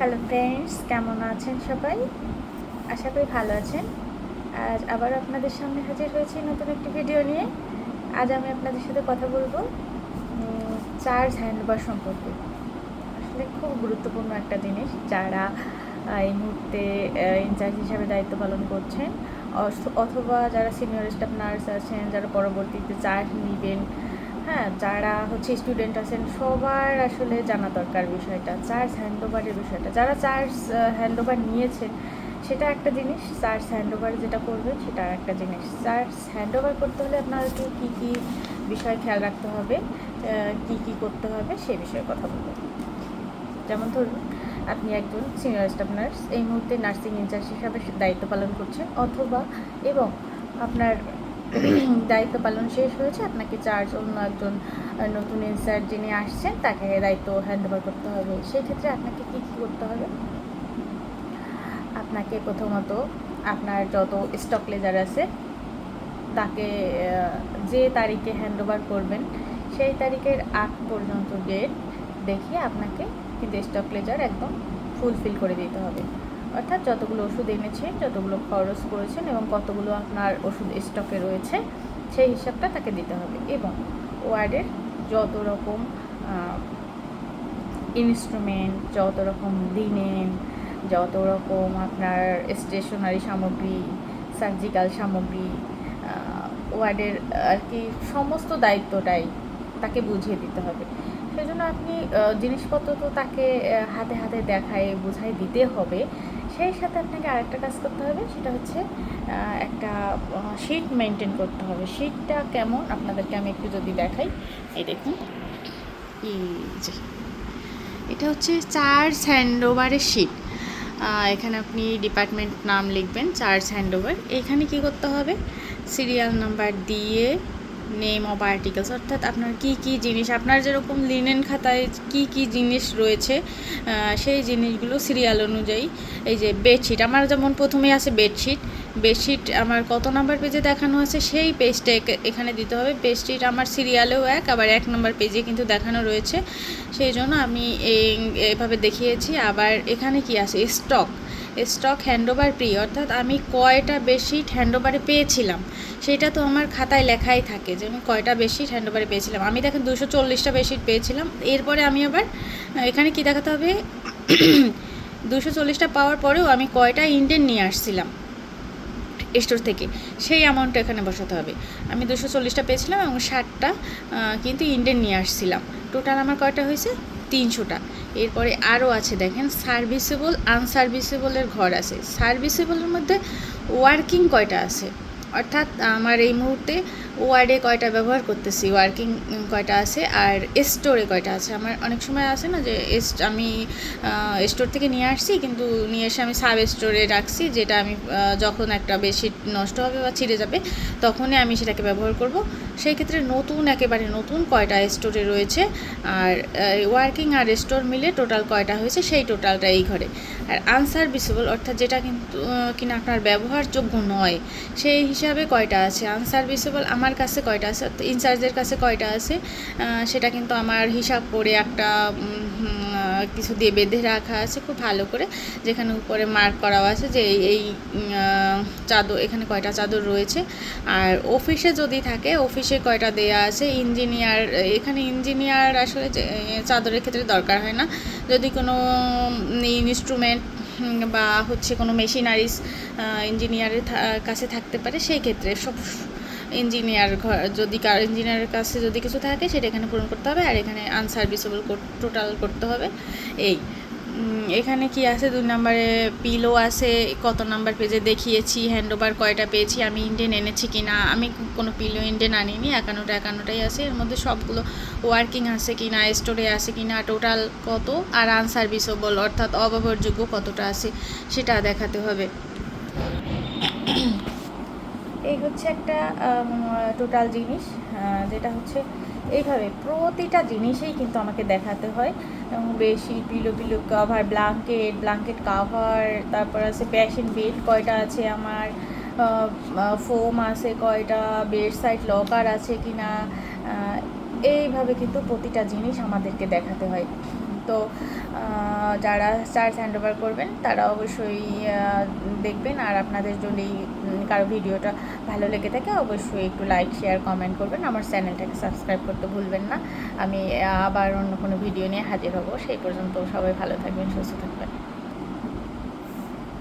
Hello friends, কেমন আছেন সবাই? আশা করি ভালো আছেন। আজ আবার আপনাদের সামনে হাজির হয়েছি নতুন একটি ভিডিও নিয়ে। আজ আমি আপনাদের সাথে কথা বলবো চার্জ হ্যান্ডওভার সম্পর্কে। আসলে খুব গুরুত্বপূর্ণ একটা জিনিস। যারা এই মুহূর্তে ইনচার্জ হিসাবে দায়িত্ব পালন করছেন, অথবা যারা সিনিয়র স্টাফ নার্স আছেন, যারা পরবর্তীতে চার্জ নেবেন, হ্যাঁ, যারা হচ্ছে স্টুডেন্ট আছেন, সবার আসলে জানা দরকার বিষয়টা, চার্জ হ্যান্ডওভারের বিষয়টা। যারা চার্জ হ্যান্ডওভার নিয়েছেন সেটা একটা জিনিস, চার্জ হ্যান্ডওভার যেটা করবেন সেটা একটা জিনিস। চার্জ হ্যান্ডওভার করতে হলে আপনাদেরকে কী কী বিষয় খেয়াল রাখতে হবে, কী কী করতে হবে সে বিষয়ে কথা বলবো। যেমন ধরুন, আপনি একজন সিনিয়র স্টাফ নার্স, এই মুহূর্তে নার্সিং ইনচার্জ হিসাবে দায়িত্ব পালন করছেন, অথবা এবং আপনার দায়িত্ব পালন শেষ হয়েছে, আপনাকে চার্জ অন্য একজন নতুন ইনচার্জ যিনি আসছেন তাকে দায়িত্ব হ্যান্ডওভার করতে হবে। সেই ক্ষেত্রে আপনাকে কী কী করতে হবে? আপনাকে প্রথমত আপনার যত স্টক লেজার আছে তাকে যে তারিখে হ্যান্ডওভার করবেন সেই তারিখের আগ পর্যন্ত ডেট দেখিয়ে আপনাকে কিন্তু স্টক লেজার একদম ফুলফিল করে দিতে হবে। অর্থাৎ যতগুলো ওষুধ এনেছেন, যতগুলো খরচ করেছেন এবং কতগুলো আপনার ওষুধ স্টকে রয়েছে সেই হিসাবটা তাকে দিতে হবে। এবং ওয়ার্ডের যত রকম ইনস্ট্রুমেন্ট, যত রকম লিনেন, যত রকম আপনার স্টেশনারি সামগ্রী, সার্জিক্যাল সামগ্রী, ওয়ার্ডের আর কি সমস্ত দায়িত্বটাই তাকে বুঝিয়ে দিতে হবে। সেজন্য আপনি জিনিসপত্র তো তাকে হাতে হাতে দেখায় বুঝাই দিতে হবে। সেই সাথে আপনাকে আরেকটা কাজ করতে হবে, সেটা হচ্ছে একটা শিট মেনটেন করতে হবে। শিটটা কেমন আপনাদেরকে আমি একটু যদি দেখাই, এই দেখুন, এই যে এটা হচ্ছে চার্জ হ্যান্ডওভারের শিট। এখানে আপনি ডিপার্টমেন্ট নাম লিখবেন, চার্জ হ্যান্ডওভার। এখানে কি করতে হবে, সিরিয়াল নাম্বার দিয়ে নেম অফ আর্টিকেলস, অর্থাৎ আপনার কি কি জিনিস, আপনার যেরকম লিনেন খাতায় কি কি জিনিস রয়েছে সেই জিনিসগুলো সিরিয়াল অনুযায়ী। এই যে বেডশিট আমার যেমন প্রথমেই আছে বেডশিট আমার কত নাম্বার পেজে দেখানো আছে সেই পেজটা এখানে দিতে হবে। বেডশিট আমার সিরিয়ালেও আবার 1 নম্বর পেজে কিন্তু দেখানো রয়েছে, সেই জন্য আমি এভাবে দেখিয়েছি। আবার এখানে কি আছে, স্টক হ্যান্ডওভার প্রি, অর্থাৎ আমি কয়টা বেডশিট হ্যান্ডওভারে পেয়েছিলাম সেটা তো আমার খাতায় লেখাই থাকে যে আমি কয়টা বেডশিট হ্যান্ডওভারে পেয়েছিলাম। আমি দেখেন 240টা বেডশিট পেয়েছিলাম। এরপরে আমি আবার এখানে কি দেখাতে হবে, 240টা পাওয়ার পরেও আমি কয়টা ইন্ডেন নিয়ে আসছিলাম স্টোর থেকে, সেই অ্যামাউন্টটা এখানে বসাতে হবে। আমি 240টা পেয়েছিলাম এবং 60টা কিন্তু ইন্ডেন নিয়ে আসছিলাম। টোটাল আমার কয়টা হয়েছে, 300টা। এরপরে আরও আছে দেখেন, সার্ভিসেবল আনসার্ভিসেবলের ঘর আছে। সার্ভিসেবলের মধ্যে ওয়ার্কিং কয়টা আছে, অর্থাৎ আমার এই মুহূর্তে ওয়ার্ডে কয়টা ব্যবহার করতেছি, ওয়ার্কিং কয়টা আছে, আর স্টোরে কয়টা আছে। আমার অনেক সময় আছে না যে আমি স্টোর থেকে নিয়ে আসছি কিন্তু নিয়ে এসে আমি সাব স্টোরে রাখছি, যেটা আমি যখন একটা বেডশিট নষ্ট হবে বা ছিঁড়ে যাবে তখনই আমি সেটাকে ব্যবহার করব। সেই ক্ষেত্রে একেবারে নতুন কয়টা স্টোরে রয়েছে, আর ওয়ার্কিং আর স্টোর মিলে টোটাল কয়টা হয়েছে সেই টোটালটা এই ঘরে। আর আনসার্ভিসেবল অর্থাৎ যেটা কিন্তু কিনা আপনার ব্যবহারযোগ্য নয় সেই হিসাবে কয়টা আছে। আনসার্ভিসেবল আমার কাছে কয়টা আছে, ইনচার্জের কাছে কয়টা আছে সেটা কিন্তু আমার হিসাব করে একটা কিছু দিয়ে বেঁধে রাখা আছে খুব ভালো করে, যেখানে উপরে মার্ক করাও আছে যে এই চাদর, এখানে কয়টা চাদর রয়েছে। আর অফিসে যদি থাকে অফিসে কয়টা দেয়া আছে। ইঞ্জিনিয়ার, এখানে ইঞ্জিনিয়ার আসলে চাদরের ক্ষেত্রে দরকার হয় না, যদি কোনো ইনস্ট্রুমেন্ট বা হচ্ছে কোনো মেশিনারিজ ইঞ্জিনিয়ারের কাছে থাকতে পারে, সেই ক্ষেত্রে সব ইঞ্জিনিয়ারের কাছে যদি কিছু থাকে সেটা এখানে পূরণ করতে হবে। আর এখানে আনসার্ভিসেবল টোটাল করতে হবে। এখানে কি আছে, 2 নম্বরে পিলো আছে, কত নাম্বার পেজে দেখিয়েছি, হ্যান্ডওভার কয়টা পেয়েছি, আমি ইন্ডেন এনেছি কি না, আমি কোনো পিলো ইন্ডেন আনিনি, 51টাই আছে। এর মধ্যে সবগুলো ওয়ার্কিং আছে কি না, স্টোরে আছে কি না, টোটাল কত, আর আনসার্ভিসেবল অর্থাৎ অব্যবহারযোগ্য কতটা আছে সেটা দেখাতে হবে। এই হচ্ছে একটা টোটাল জিনিস, যেটা হচ্ছে এইভাবে প্রতিটা জিনিসেই কিন্তু আমাকে দেখাতে হয়। এবং বেশি পিলো কাভার, ব্ল্যাঙ্কেট কাভার, তারপর আছে প্যাশন বেড কয়টা আছে আমার, ফোম আছে কয়টা, বেড সাইড লকার আছে কি না, এইভাবে কিন্তু প্রতিটা জিনিস আমাদেরকে দেখাতে হয়। তো যারা চার্জ হ্যান্ড ওভার করবেন তারা অবশ্যই দেখবেন। আর আপনাদের যদি কারো ভিডিওটা ভালো লেগে থাকে অবশ্যই একটু লাইক শেয়ার কমেন্ট করবেন। আমার চ্যানেলটাকে সাবস্ক্রাইব করতে ভুলবেন না। আমি আবার অন্য কোনো ভিডিও নিয়ে হাজির হব। সেই পর্যন্ত সবাই ভালো থাকবেন, সুস্থ থাকবেন।